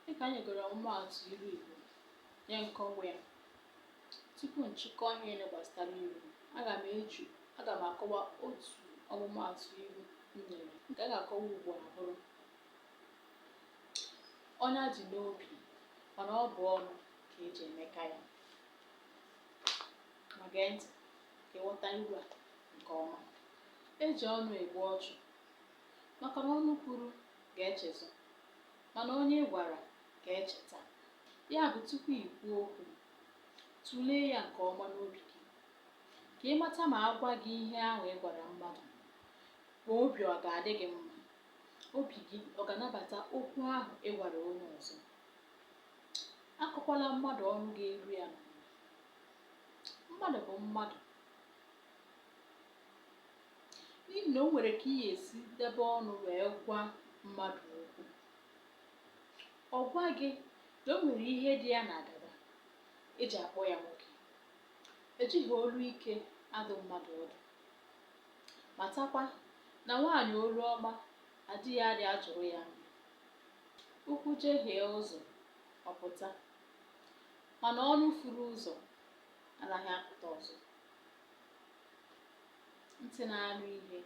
Dịka anyị gụrụ ọmụmaatụ ilu Igbo nye nkọwa ya. Tupu nchịkọ ihe niile gbasara ilu, aga m akọwa otu ọmụmaatụ ilu m nyere. Nke a ga-akọwa ugbu a bụrụ: ọnya dị n'obi, mana ọ bụ ọnụ ka eji emeka ya. Ma gee ntị ka ịghọta ilu a nke ọma. Eji ọnụ egbu ọchụ, maka na ọnụ kwuru ga-echezọ, mana onye gwara ga-echeta. Ya bụ, tupu i kwuo okwu, tụlee ya nke ọma n'obi gị, ka ị mata ma a gwa gị ihe ahụ ị gwara mmadụ, ma obi ọ ga-adị gị mma, obi gị ọ ga-anabata okwu ahụ ị gwara onye ọzọ. Akọkwala mmadụ ọnụ ga-eru ya n'ala. Mmadụ bụ mmadụ, n'ihi na o nwere ka ị ga-esi debe ọnụ wee gwa mmadụ okwu. Ọ gwa gị na o nwere ihe dị ya n'agaba eji akpọ ya nwoke. Ejighị olu ike adụ mmadụ ọdụ. Matakwa na nwaanyị olu ọma adịghị arịa ajụrụ ya nri. Ụkwụ jehie ụzọ ọ pụta, mana ọnụ furu ụzọ anaghị apụta ọzọ. Ntị na-anụ ihe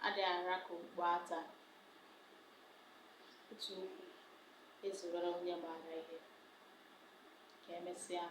adịghị ara ka okpu ata. Otu okwu ezurara onye maara ihe. Ka emesịa.